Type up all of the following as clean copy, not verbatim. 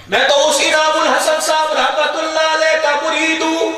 میں تو اسی نام الحسن صاحب رحمت اللہ علیہ کا مرید ہوں.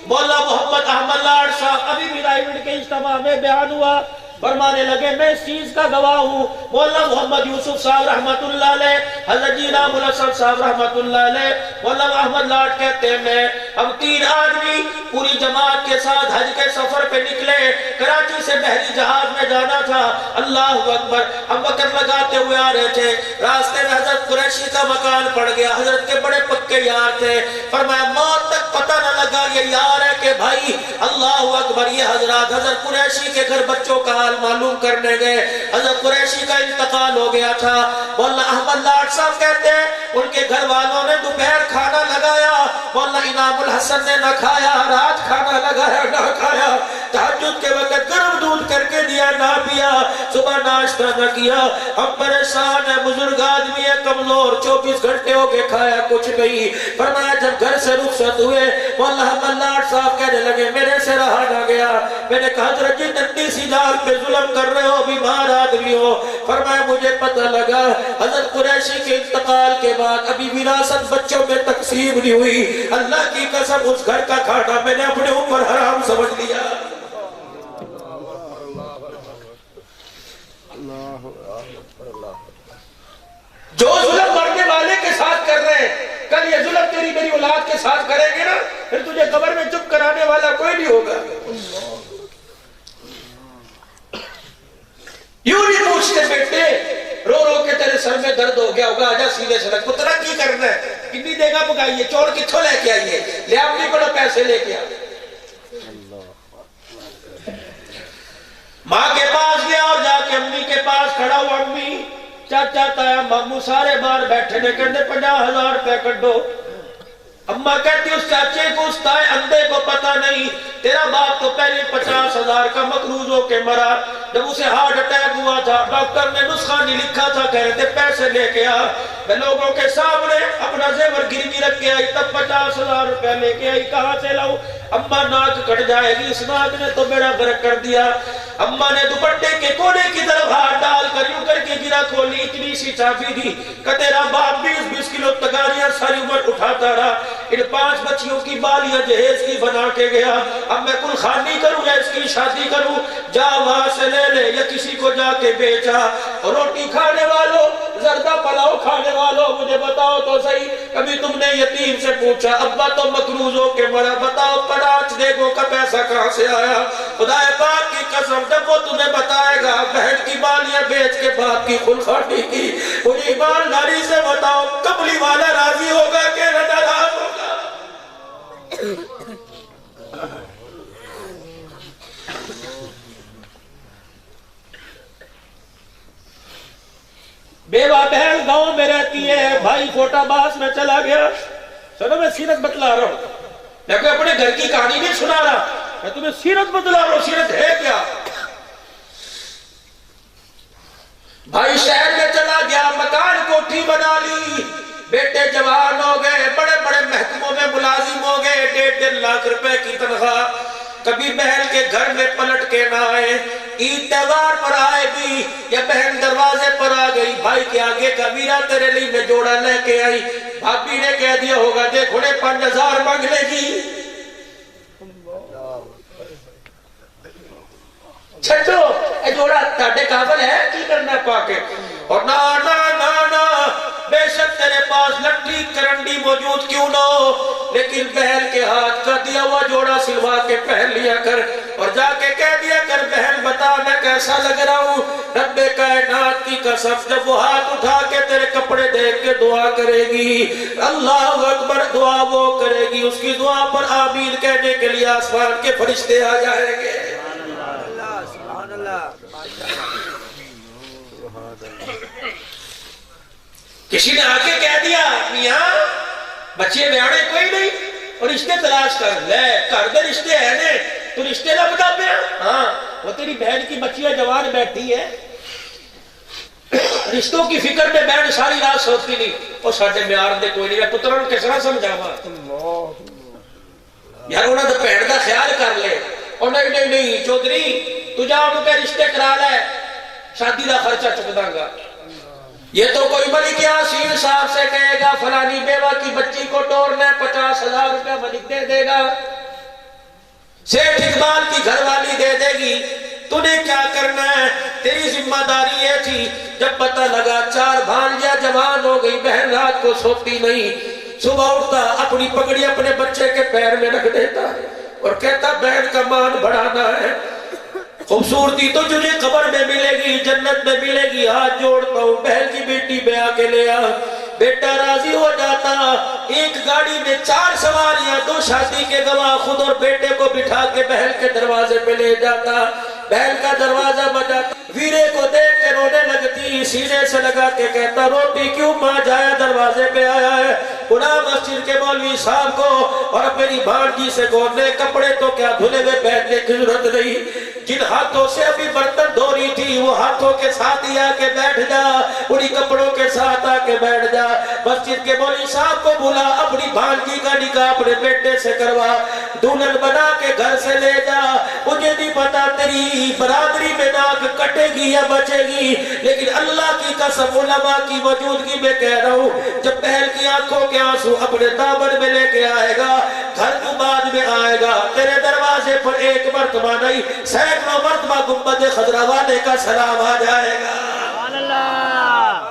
مولا محمد احمد لاڈ صاحب ابھی بھی رائمنڈ کے اجتماع میں بیان ہوا، فرمانے لگے میں اس چیز کا گواہ ہوں. مولا محمد یوسف صاحب رحمت اللہ علیہ، حضرت جی نام الحسن صاحب رحمت اللہ علیہ، مولا احمد لاڈ کہتے ہیں ہم 3 آدمی پوری جماعت کے ساتھ حج کے سفر پہ نکلے. کراچی سے بحری جہاز میں جانا تھا. اللہ اکبر، ہم وقت لگاتے ہوئے آ رہے تھے. راستے میں حضرت قریشی کا مکان پڑ گیا. حضرت کے بڑے پکے یار تھے. فرمایا موت تک پتہ نہ لگا یہ یار ہے کہ بھائی. اللہ اکبر، یہ حضرات حضرت قریشی کے گھر بچوں کا حال معلوم کرنے گئے. حضرت قریشی کا انتقال ہو گیا تھا. مولانا احمد لاڈ صاحب کہتے ہیں ان کے گھر والوں نے دوپہر کھانا لگایا، مولانا انعام الحسن نے نہ کھایا. رات کھانا لگایا نہ کھایا. تہجد کے وقت گرم دودھ کر کے دیا نہ پیا. صبح ناشتہ نہ کیا. ہم پریشان ہیں، بزرگ آدمی ہے، کمزور، 24 گھنٹے ہو کے کھایا کچھ نہیں. فرمایا جب گھر سے رخصت ہوئے مولانا احمد لاڈ صاحب کہنے لگے میرے سے رہا نہ گیا. میں نے کہا حضرت جی ننھی سی جان پہ ظلم کر رہے ہو، بیمار آدمی ہو. فرمایا مجھے پتہ لگا حضرت قریشی کے انتقال کے بعد ابھی وراثت بچوں میں تقسیم نہیں ہوئی. اللہ کی قسم اس گھر کا کھانا میں نے اپنے اوپر حرام سمجھ لیا. جو ظلم مرنے والے کے ساتھ کر رہے ہیں کل یہ ظلم تیری میری اولاد کے ساتھ کریں گے نا، پھر تجھے قبر میں چپ کرانے والا کوئی نہیں ہوگا. یوں نہیں پوچھتے بیٹے رو رو کے تیرے سر میں درد ہو گیا ہوگا، آجا سیدھے سے رکھ. پترہ کی کرنا ہے؟ کتنی دے گا پکائیے؟ چور کتھوں لے کے آئیے؟ لے اپنی بڑا پیسے لے کے آ. ماں کے پاس گیا اور جا کے امی کے پاس کھڑا ہوا. امی چاچا تایا مامو سارے باہر بیٹھے نے، کہتے 50,000 روپے کڈو. اماں کہتی اس چاچے کو اس تائے اندھے کو پتہ نہیں تیرا باپ تو پہلے 50,000 کا مقروض ہو کے مرا. جب اسے ہارٹ اٹیک ہوا تھا ڈاکٹر نے نسخہ نہیں لکھا تھا، کہہ رہے تھے پیسے لے کے آ. میں لوگوں کے سامنے اپنا زیور گروی رکھ کے آئی، تب 50,000 روپے لے کے آئی. کہاں سے لاؤں؟ اماں ناک کٹ جائے گی، اس ناک نے تو میرا غرق کر دیا. اماں نے دوپٹے کے کونے کی طرف ہاتھ ڈال کر یوں کر کے گرا کھولی. اتنی سی چابی دی کہ تیرا باپ 20-20 کلو تگاریاں ساری عمر اٹھاتا رہا. ان 5 بچیوں کی بالیاں جہیز کی بنا کے گیا. اب میں کل خانی کروں یا اس کی شادی کروں؟ جا وہاں سے لے لے یا کسی کو جا کے بیچا. روٹی کھانے والوں، زردہ پلاؤ کھانے والوں، مجھے بتاؤ تو صحیح کبھی تم نے یتیم سے پوچھا ابا تو مقروض ہو کے مرا، بتاؤ پڑاچ دیگوں کا پیسہ کہاں سے آیا؟ خدا پاک کی قسم جب وہ تمہیں بتائے گا بہن کی بالیاں بیچ کے باپ کی خلخاٹی کی، مجھے ایمانداری سے بتاؤ قبلی والا راضی ہوگا کہ ناراض ہوگا؟ بیوہ بہن گاؤں میں رہتی ہے، بھائی کوٹا باس میں چلا گیا. سنو میں سیرت بتلا رہا ہوں، میں کوئی اپنے گھر کی کہانی نہیں سنا رہا، میں تمہیں سیرت بتلا رہا ہوں. سیرت ہے کیا؟ بھائی شہر میں چلا گیا، مکان کوٹھی بنا لی، بیٹے جوان ہو گئے، بڑے بڑے محکموں میں ملازم ہو گئے، 1.5 لاکھ روپے کی تنخواہ. کبھی بہن کے گھر میں پلٹ کے نہ آئے، عید تہوار پر آئے بھی یا بہن دروازے پر آ گئی، بھائی کے آگے کا میرا تیرے لیے میں جوڑا لے کے آئی. بھابی نے کہہ دیا ہوگا دیکھو نے 5,000 مانگ لے گی. چھٹو اے جوڑا تاڑے قابل ہے کی کرنا پا کے؟ اور نا نا نا نا بے شک تیرے پاس لٹھی کرنڈی موجود کیوں نہ ہو، لیکن بہن کے ہاتھ کا دیا ہوا جوڑا سلوا کے پہن لیا کر اور جا کے کہہ دیا کر بہن بتا میں کیسا لگ رہا ہوں. رب کائنات کی قسم جب وہ ہاتھ اٹھا کے تیرے کپڑے دیکھ کے دعا کرے گی، اللہ اکبر، دعا وہ کرے گی اس کی دعا پر آمین کہنے کے لیے آسمان کے فرشتے آ جائیں گے. کسی نے آ کے کہہ دیا میاں بچے بیانے کوئی نہیں اور رشتے تلاش کر لے، گھر دے رشتے ہیں نے تو رشتے نہ بتا پیا. ہاں وہ تیری بہن کی بچیاں جوان بیٹھی ہے، رشتوں کی فکر میں بہن ساری رات سوتی نہیں. اور ساڈے میار دے کوئی نہیں، پتروں کس طرح سمجھاوا یار انہاں دے بہن دا خیال کر لے. اور نہیں نہیں نہیں چودھری تو جا انہوں کے رشتے کرا لے، شادی دا خرچہ چک داں گا. یہ تو کوئی ملک یاسین صاحب سے کہے گا فلانی بیوہ کی بچی کو ٹورنا 50,000 روپے ملک دے دے گا، سیٹھ اقبال کی گھر والی دے دے گی، تو نے کیا کرنا ہے؟ تیری ذمہ داری یہ تھی جب پتہ لگا 4 بھانجیاں جوان ہو گئی، بہن رات کو سوتی نہیں، صبح اٹھتا اپنی پگڑی اپنے بچے کے پیر میں رکھ دیتا ہے اور کہتا بہن کا مان بڑھانا ہے، خوبصورتی تو تجھے قبر میں ملے گی، جنت میں ملے گی، ہاتھ جوڑتا ہوں بہن کی بیٹی بیاہ کے لے آ۔ بیٹا راضی ہو جاتا، ایک گاڑی میں 4 سواریاں، 2 شادی کے گواہ، خود اور بیٹے کو بٹھا کے بہن کے دروازے پہ لے جاتا، بہن کا دروازہ بجاتا، ویرے کو دیکھ کے رونے لگتی، سینے سے لگا کے کہتا روتی کیوں ماں جایا دروازے پہ آیا ہے؟ بڑا مسجد کے مولوی صاحب کو اور میری بھانجی سے کو نئے کپڑے تو کیا دھلے ہوئے پہننے کی ضرورت نہیں، جن ہاتھوں سے ابھی برتن دھو رہی تھی وہ ہاتھوں کے ساتھ ہی آ کے بیٹھ جا، انہی کپڑوں کے ساتھ آ کے بیٹھ جا۔ مسجد کے مولوی صاحب کو بلا، اپنی بھانجی کا نکاح اپنے بیٹے سے کروا، دلہن بنا کے گھر سے لے جا، مجھے نہیں پتا تیری برادری میں ناک کٹے گی یا بچے گی، لیکن اللہ کی قسم علماء کی موجودگی میں کہہ رہا ہوں جب بہن کی آنکھوں کے آنسو اپنے دامن میں لے کے آئے گا، گھر تو بعد میں آئے گا، تیرے دروازے پر ایک مرتبہ نہیں 100 مرتبہ گنبد خضرا والے کا سلام آ جائے گا۔